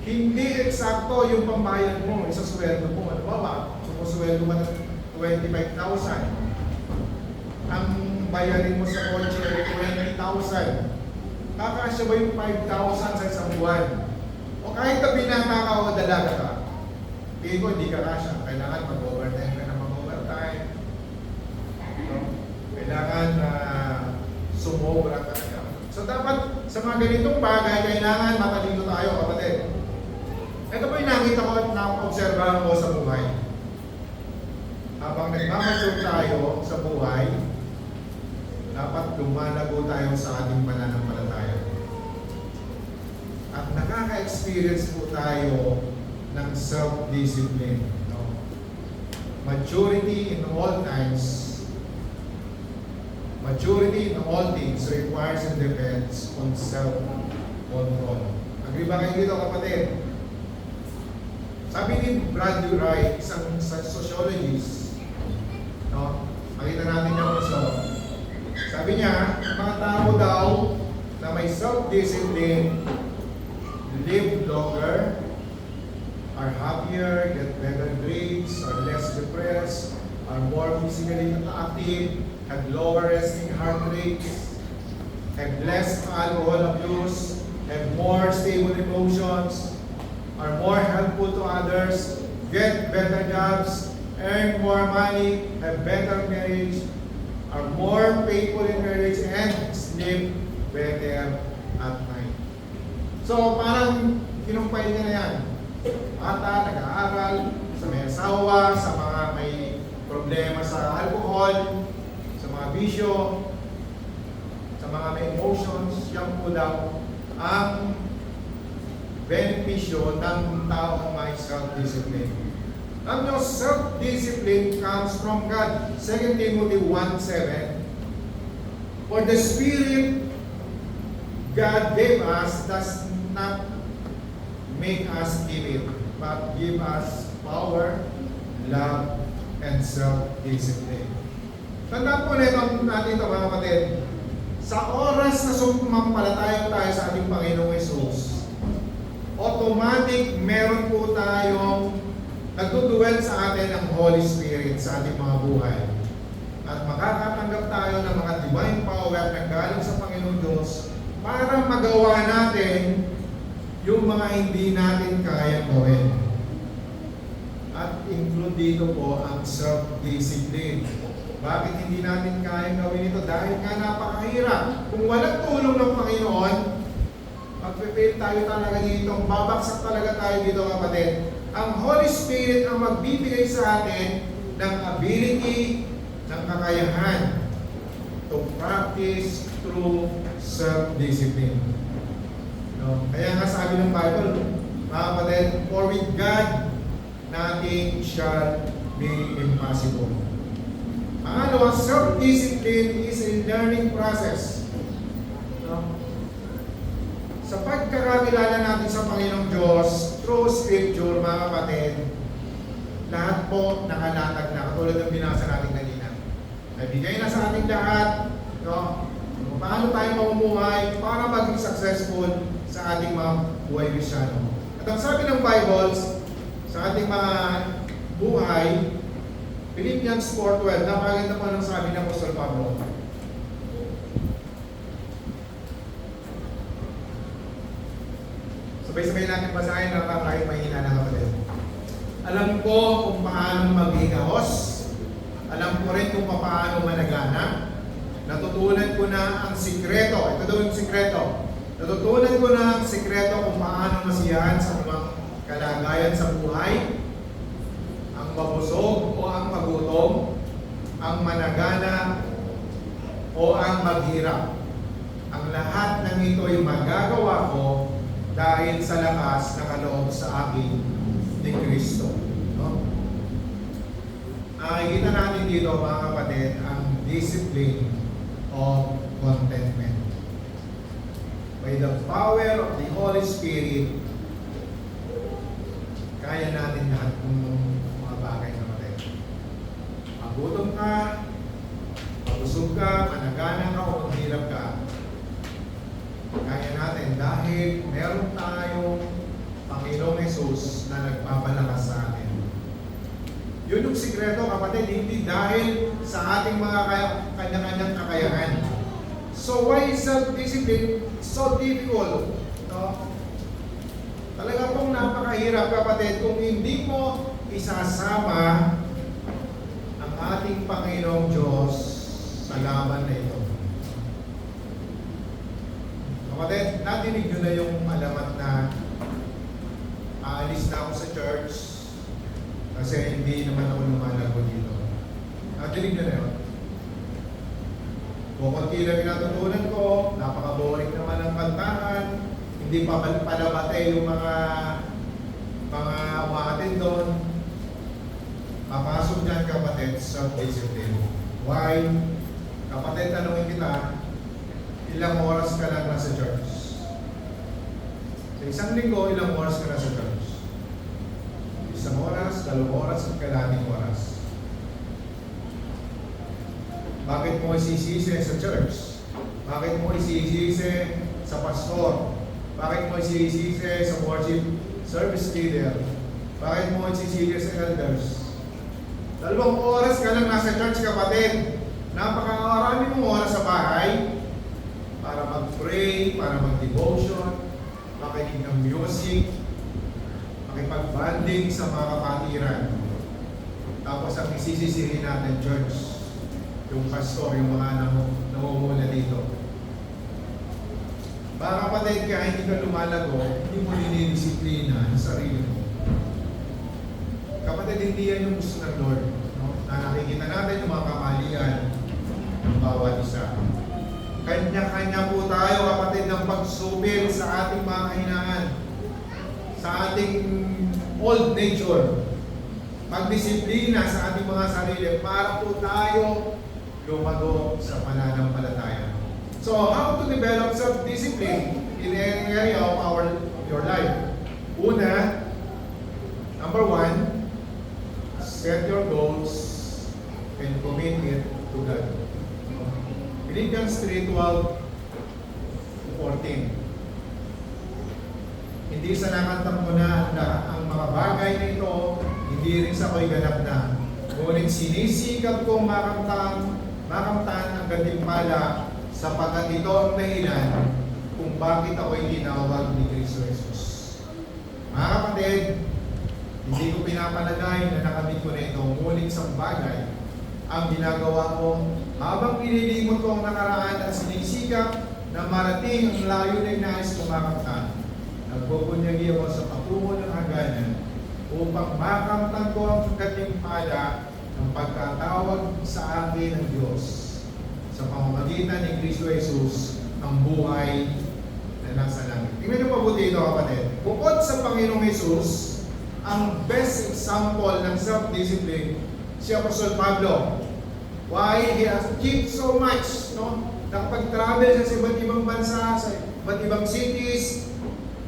Speaker 1: hindi eksakto yung pambayad mo, isa sweldo mo. Ano ba? Sumusweldo mo ng 25,000. Ang bayarin mo sa kotse ay 20,000. Kakasya ba yung 5,000 sa isang buwan? O kahit na binata ka o dalaga ka, tingin ko hindi ka kasya. Kailangan mag-overtime ka na mag-overtime. So, kailangan sumobra ka na. So dapat sa mga ganitong bagay, kailangan matalino tayo, kapatid. Ito po yung nakita ko at na-obserbahan ko sa buhay. habang nagmamature tayo sa buhay, dapat lumalago tayo sa ating pananampalataya. At nakaka-experience po tayo ng self-discipline. No? Maturity in all times, maturity in all things requires and depends on self-control. Agree ba kayo dito, kapatid? Sabi ni Bradley Wright, isang sociologist, no? Makita natin yung gusto. Sabi niya, mga tao daw na may self-discipline live longer, are happier, get better grades, are less depressed, are more physically active, have lower resting heart rates, have less alcohol abuse, have more stable emotions, are more helpful to others, get better jobs, earn more money, have better marriage, are more faithful in marriage, and sleep better at night. So parang kinumpay niya na yan. Bata, nag-aaral, sa may asawa, sa mga may problema sa alcohol, sa mga bisyo, sa mga may emotions, yan po daw ang benepisyo ng taong may self-discipline. Alam nyo, self-discipline comes from God. 2 Timothy 1:7. For the Spirit God gave us does not make us timid, but give us power, love, and self-discipline. Tandaan po natin ito, mga kapatid. Sa oras na sumampalataya tayo sa ating Panginoong Hesus, automatic meron po tayong nagduduwel sa atin ang Holy Spirit sa ating mga buhay. At makakatanggap tayo ng mga divine power na galing sa Panginoong Diyos para magawa natin yung mga hindi natin kaya gawin. At include dito po ang self-discipline. Bakit hindi natin kaya gawin ito? Dahil nga napakahirap. Kung walang tulong ng Panginoon, magpe-fail tayo talaga dito, babaksak talaga tayo dito, kapatid. Ang Holy Spirit ang magbibigay sa atin ng ability, ng kakayahan to practice through self-discipline. No? Kaya nga sabi ng Bible, mga kapatid, for with God, nothing shall be impossible. Ang self-discipline is a learning process. No? Sa pagkakakilala natin sa Panginoong Diyos, through Scripture, mga kapatid, lahat po nakalatag na, katulad ng binasa natin kanina. Nabigay na sa ating lahat, no? Kung paano tayo mamumuhay para maging successful sa ating mga buhay Kristyano. At ang sabi ng Bible, sa ating mga buhay, Philippians 4:12, napakaganda po ng sabi ng Apostol Pablo. Sabay-sabay natin basahin na kahit mahina na, kapatid. Alam ko kung paano maghihingahos. Alam ko rin kung paano managana. Natutunan ko na ang sikreto. Ito daw yung sikreto. Natutunan ko na ang sikreto kung paano masiyahan sa mga kalagayan sa buhay. Ang mabusog o ang magutom. Ang managana o ang maghirap. Ang lahat ng ito ay magagawa ko dahil sa lakas na kaloob sa akin ni Kristo. No? Nakikita natin dito, mga kapatid, ang discipline of contentment. By the power of the Holy Spirit, kaya natin lahat ng mga bagay, kapatid. Magutom ka, mabusog ka, managana ka o maghirap ka, kaya natin dahil meron tayong Panginoong Hesus na nagpapalakas sa atin. Yun yung sikreto, kapatid, hindi dahil sa ating mga kanya-kanyang kakayahan. So why is self-discipline so difficult? No? Talaga pong napakahirap, kapatid, kung hindi mo isasama ang ating Panginoong Diyos sa laban na ito. Kapatid, natinig nyo na yung alamat na aalis na ako sa church kasi hindi naman ako lumalago dito. Natinig nyo na yun. Kukunti lang pinatutunan ko, napaka-boring naman ang kantahan, hindi pa palabate yung mga umaatin doon. Papasok dyan kapatid sa discipline. Why? Kapatid, tanongin kita, ilang oras ka lang nasa church? Sa isang linggo, ilang oras ka nasa church? Isang oras, 2 oras, at kalating oras. Bakit mo isisisi sa church? Bakit mo isisisi sa pastor? Bakit mo isisisi sa worship service leader? Bakit mo isisisi sa elders? 2 oras ka lang nasa church, kapatid. Napakarami mong oras sa bahay para mag-pray, para mag-devotion, makinig ng music, makipag-banding sa mga kapatiran. Tapos ang isisisihin natin, church, yung pastor, yung mga namumuna dito. Baka kapatid, kahit hindi ka lumalago, hindi mo dinidisiplina ang sarili mo. Kapatid, hindi yan yung gusto ng Lord. No? Na nakikita natin yung mga kamalian ng bawat isa. Kanya-kanya po tayo, kapatid, ng pagsupil sa ating mga kahinaan, sa ating old nature, magdisiplina sa ating mga sarili para po tayo lumago sa pananampalataya. So, how to develop self-discipline in any area of your life? Una, number 1, set your goals and commit it to God. Philippians 3:12-14. Hindi sa nakantang ko na ang mga bagay na ito, hindi rin sa ako'y ganap na. Ngunit sinisikap kong makamtan ang gantimpala sapagkat ito ang dahilan kung bakit ako'y tinawag ni Kristo Jesus. Mga kapatid, hindi ko pinapalagay na nakamit ko na ito, ngunit sa bagay ang ginagawa ko habang nililimot ko ang nakaraan at sinisikap na marating ang layo na nais ko makamtan. Nagpupunyagi ako sa patungo ng hangganan upang makamtan ko ang katimpala ng pagkatawag sa akin ng Diyos sa pamamagitan ni Kristo Jesus ang buhay na nasa langit. Tingnan niyo mabuti ito, kapatid. Bukod sa Panginoong Jesus, ang best example ng self-discipline si Apostol Pablo. Why? He has achieved so much, no? Nakapag-travel siya sa iba't ibang bansa, sa iba't ibang cities,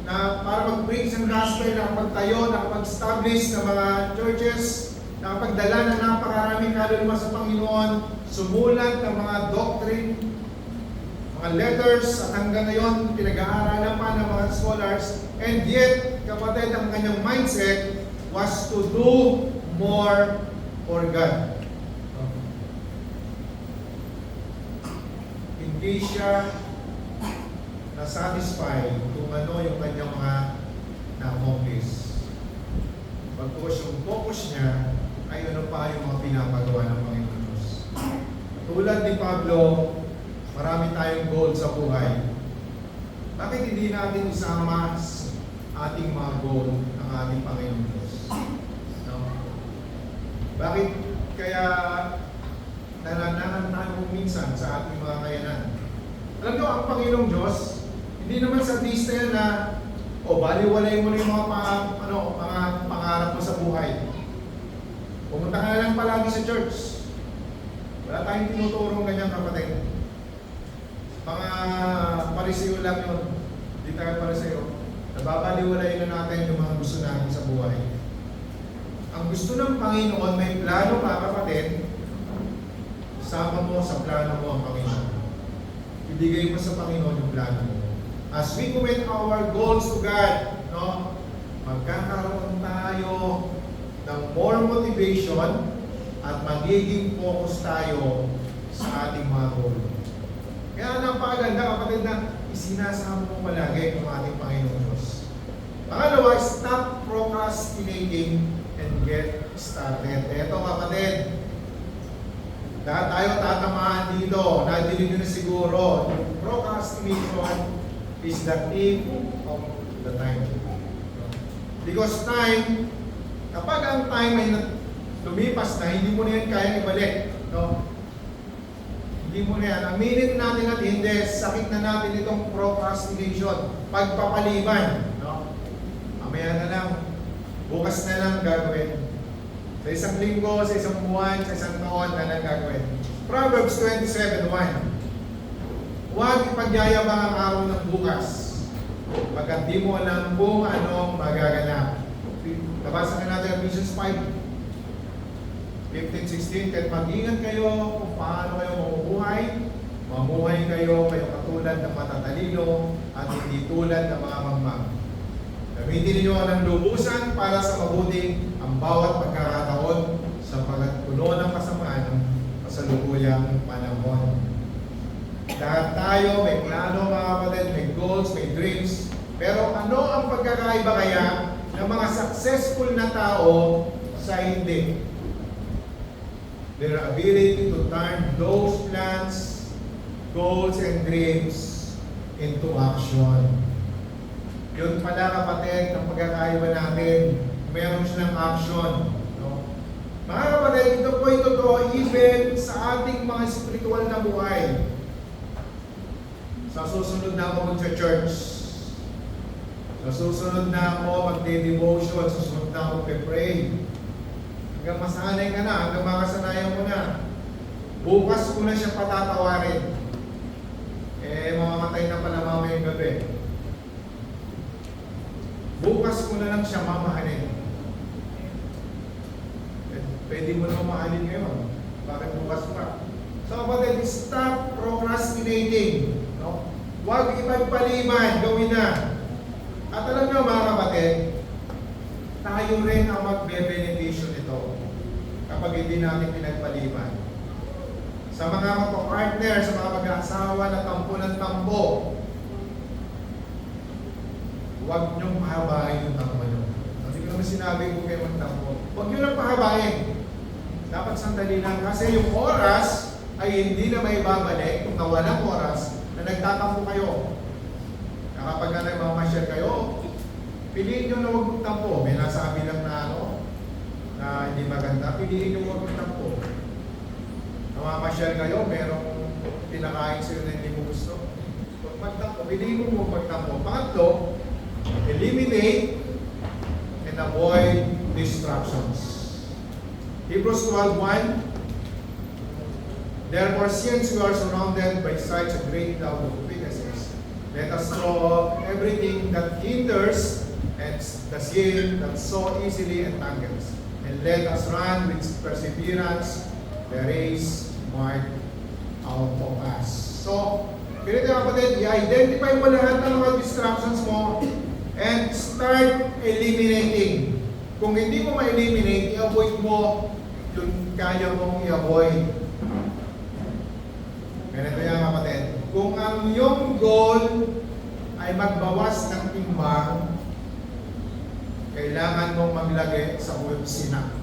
Speaker 1: na para mag-preach ng gospel, nakapagtayo, nakapag-establish ng mga churches, nakapagdala ng napakaraming kaluluwa sa Panginoon, sumulat ng mga doctrine, mga letters, at hanggang ngayon, pinag-aaralan pa ng mga scholars, and yet, kapatid, ang kanyang mindset was to do more for God. Hindi siya na-satisfy kung ano yung kanyang mga na-accomplish. Pagkos yung focus niya ay ano pa yung mga pinapagawa ng Panginoon Diyos. Tulad ni Pablo, marami tayong goal sa buhay. Bakit hindi natin isama ating mga goal ng ating Panginoon Diyos? No? Bakit kaya nananahan tayo minsan sa ating mga kayanan? Alam nyo, ang Panginoong Diyos, hindi naman sa artista yan na baliwalay mo na yung mga pangarap mo sa buhay. Pumunta ka na lang palagi sa church. Wala tayong tinuturong ganyan, kapatid. Mga pariseo lang yun. Hindi tayo pariseo. Nababaliwalay na natin yung mga gusto natin sa buhay. Ang gusto ng Panginoon, may plano ka, kapatid. Sama mo sa plano mo ang Panginoon. Ibigay mo sa Panginoon yung plano mo. As we commit our goals to God, no, magkakaroon tayo ng more motivation at magiging focus tayo sa ating mga goal. Kaya napakaganda, kapatid, na isinasama mo palagi ang ating Panginoon Diyos. Pangalawa, stop procrastinating and get started. Eto, kapatid, lahat tayo tatamaan dito. Nadinig nyo na siguro. Procrastination is the thief of the time. Because time, kapag ang time ay lumipas na, hindi mo na yan kaya ibalik. No? Hindi mo na yan. Aminin natin at hindi, sakit na natin itong procrastination, pagpapaliban. No? Mamaya na lang, bukas na lang gagawin. Sa isang linggo, sa isang buwan, sa isang taon na lang gagawin. Proverbs 27:1. Huwag ipagyayabang ang araw ng bukas, pagkat di mo alam kung anong magaganap. Nabasa na natin ang Ephesians 5:15-16. Kahit mag-ingat kayo kung paano kayo mamubuhay, mamuhay kayo katulad ng matatalino at hindi tulad ng mga mangmang. Gamitin niyo ng lubusan para sa mabuting ang bawat pagkakataon sa pagpuno ng kasamaan sa luguyang panahon. Lahat tayo may plano, mga kapatid, may goals, may dreams. Pero ano ang pagkakaiba kaya ng mga successful na tao sa hindi? Their ability to turn those plans, goals, and dreams into action. Yun pala, kapatid, ang pagkakaiba natin. Meron silang action. No? Mga kapatid, ito po ito even sa ating mga spiritual na buhay. Sa susunod na ako mag-church. Sa susunod na ako mag-devotion. Sa susunod na ako mag-pray. Hanggang masanay ka na, hanggang makasanayan mo na. Bukas ko na siya patatawarin. Mamamatay na pala mamayang gabi. Bukas ko na lang siya mamahalin. Pwede mo na mamahalin ngayon. Bakit bukas pa? So kapatid, stop procrastinating. No? Huwag ipagpaliban, gawin na. At alam nyo mga kapatid, tayo rin ang magbe-beneficio nito kapag hindi natin pinagpaliban. Sa mga partner, sa mga mag-aasawa na tampo ng tampo, huwag niyong pahabain yung tampo nyo. Hindi ko naman sinabi kung kayo magtampo. Huwag nyo lang pahabain. Dapat sandali lang kasi yung oras ay hindi na may babalik kung nawalang oras na nagtatampo kayo. Kapag na nagmamashare kayo, piliin nyo na huwag magtampo. May nasabi lang na na hindi maganda, piliin nyo huwag magtampo. Namamashare kayo, merong pinakain sa'yo na hindi mo gusto. Huwag magtampo, piliin mo huwag magtampo. Pangatlo, eliminate and avoid distractions. Hebrews 12:1. Therefore, since we are surrounded by such a great cloud of witnesses, let us throw off everything that hinders and the sin that so easily entangles, and let us run with perseverance the race marked out of us. So, ganito kapatid, i-identify mo lahat ng mga distractions mo and start eliminating. Kung hindi mo ma-eliminate, i-avoid mo yung kaya mong i-avoid. Ganito yan kapatid. Kung ang iyong goal ay magbawas ng timbang, kailangan mong maglagay sa kusina.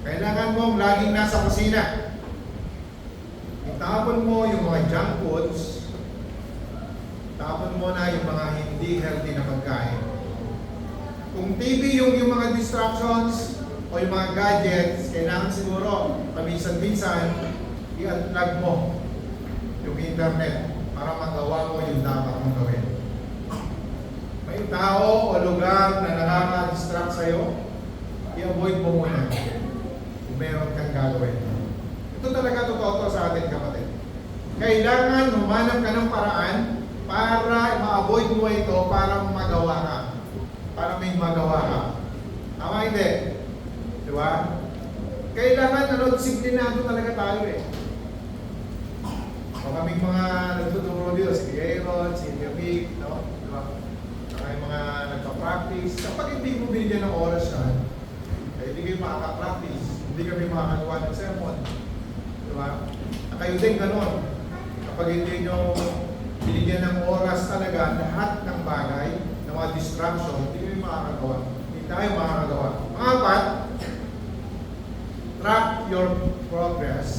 Speaker 1: Kailangan mong laging nasa kusina. Itapon mo yung mga junk foods, tapon mo na yung mga hindi healthy na pagkain. Kung TV yung mga distractions o yung mga gadgets, kailangan siguro paminsan-minsan i-unplug mo yung internet para magawa mo yung dapat mong gawin. May tao o lugar na nakaka-distract sa'yo, i-avoid mo muna kung meron kang gagawin. Ito talaga totoo sa atin kapatid. Kailangan humanap ka ng paraan para ma-avoid mo ito para magawa ka. Para may magawa ka. Tama hindi? Di ba? Kailangan disiplinado talaga tayo eh. So kaming mga nagtuturo dito, si Aaron, si Vic, no? Di ba? Saka yung mga nagpa-practice. Kapag hindi mo binigyan ng oras yan, eh hindi kayo makaka-practice. Hindi kami makakagawa ng sermon. Di ba? Kayo din ganun. Kapag hindi nyo binigyan ng oras talaga lahat ng bagay, ng mga distraction, hindi kayo makakagawa. Hindi tayo makakagawa. Pangapat, track your progress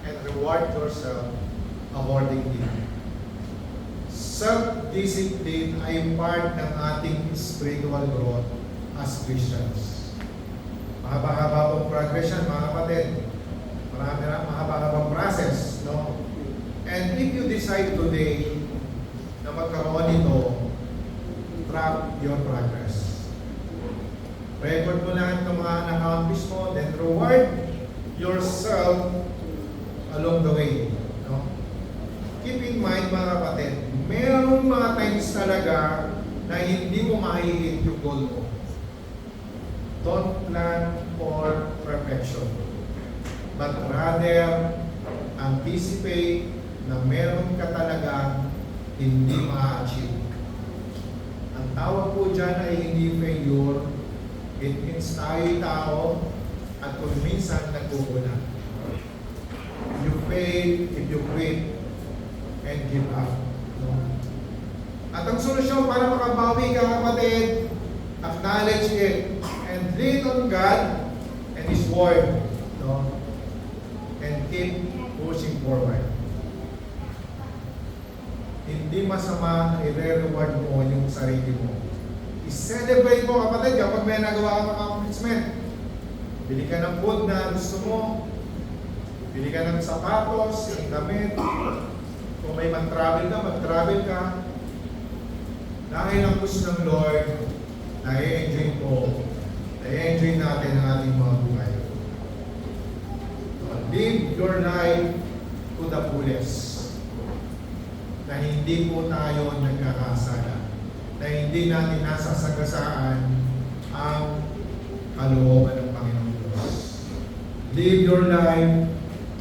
Speaker 1: and reward yourself accordingly. Self-discipline ay part ng ating spiritual growth as Christians. Mahaba-haba pong progress yan, mga kapatid. Marami na mahaba-habang process, no? And if you decide today na magkaroon nito, track your progress. Record mo lahat ng mga na-accomplish mo, then reward yourself along the way, no? Keep in mind, mga kapatid, merong mga times talaga na hindi mo mahihit yung goal mo. Don't plan for perfection, but rather anticipate na meron ka talaga hindi ma-achieve. Ang tawag po dyan ay hindi failure. It means tayo'y tao at kung minsan nagkukulang. You fail if you quit and give up. No? At ang solusyon para makabawi ka, kapatid, acknowledge it and lean on God and His Word, no? And keep pushing forward. Hindi masama na i-reward mo yung sarili mo. I-celebrate mo, kapatid, kapag may nagawa kang accomplishment. Bili ka ng food na gusto mo. Bili ka ng sapatos, ng damit. Kung may mag-travel ka, mag-travel ka. Dahil ang gusto ng Lord, na-enjoy ko, na-enjoy natin ang ating mga buhay. So, live your life to the fullest. Na hindi po tayo nagkakasala. Na hindi natin nasasagasaan ang kalooban ng Panginoon Diyos. Live your life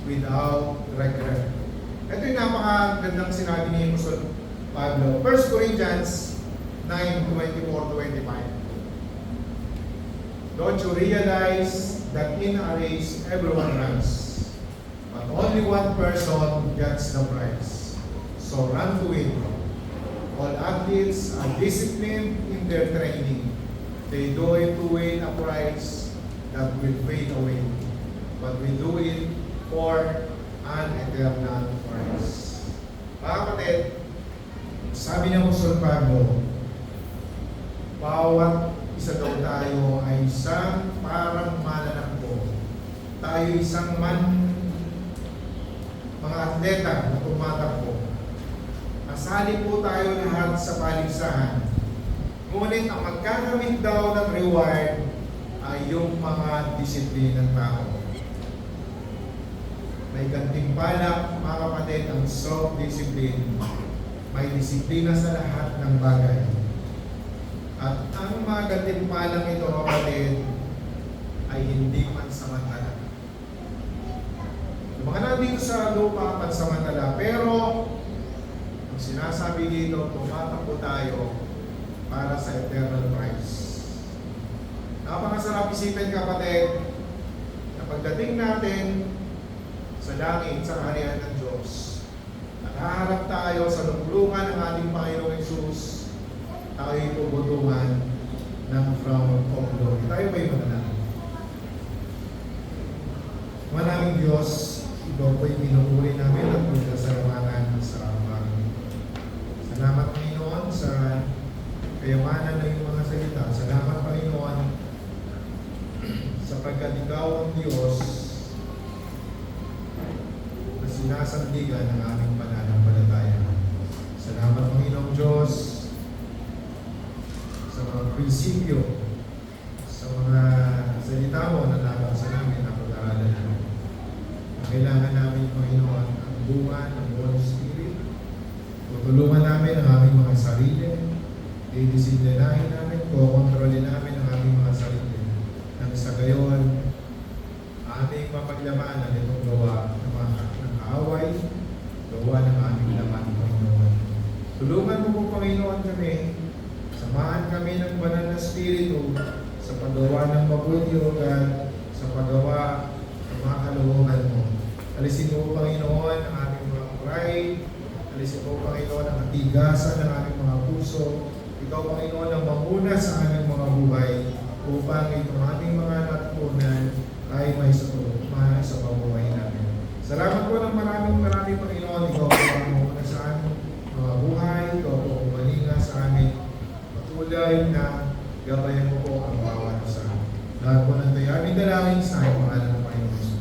Speaker 1: without regret. Ito yung napakagandang sinabi ni Apostol Pablo. 1 Corinthians 9:24-25. Don't you realize that in a race everyone runs, but only one person gets the prize? So run to win. All athletes are disciplined in their training. They do it to win a prize that will fade away, but we do it for an eternal prize. Mga kapatid, sabi ng Apostol Pablo, bawat isa daw tayo ay isang parang mananakbo. Tayo isang mga atleta na tumatakbo. Kasali po tayo lahat sa paligsahan. Ngunit ang magkakamit daw ng reward ay yung mga disiplina ng tao. May gantimpala, mga kapatid, ang self-discipline. May disiplina sa lahat ng bagay. At ang mga gantimpalang ito, kapatid, ay hindi pansamantala. Yung mga nandito sa lupa, pansamantala. Pero, ang sinasabi dito, tumatakbo tayo para sa eternal prize. Napakasarap isipin, kapatid, na pagdating natin sa langit, sa kaharian ng Diyos, nakaharap tayo sa luplukan ng ating Panginoong Hesus, tayo'y puputungan ng throne of glory. Tayo ba'y manalangin? Maraming Diyos, ikaw po'y pinupuri namin at pagkasalamatan sa aming. Salamat, Panginoon, sa kayamanan ng iyong mga salita. Salamat, Panginoon, sapagkat ikaw ang Diyos na sinasandigan ng aming pananampalataya. Salamat, Panginoong Diyos, sa mga prinsipyo, sa mga salita mo na nabasa namin na pag-aaralan namin. Kailangan namin, Panginoon, ang bunga ng Holy Spirit. Tutulungan namin ang aming mga sarili. Didisiplinahin namin, kukontrolin namin ang aming mga sarili. Nang sa gayon, aming mapaglamanan itong gawa ng kaaway, gawa ng aming laman, Panginoon. Tulungan mo po, Panginoon, kami. Samahan kami ng banal na Espiritu sa paggawa ng mabuti, O God, sa paggawa ng mga kalooban mo. Alisin mo, Panginoon, ang aming mga pride. Alisin mo, Panginoon, ang katigasan ng aming mga puso. Ikaw, Panginoon, ang mamuna sa aming mga buhay upang itong aming mga natutunan ay may sa pabuhay namin. Salamat po ng maraming Panginoon. Ikaw po ang mamuna sa aming mga buhay. Ikaw po ang malinga sa amin. Patuloy na gabayan mo po ang bawat isa. Lahat po ng tayo. Aming dalangin sa aking pangalan ng Panginoon.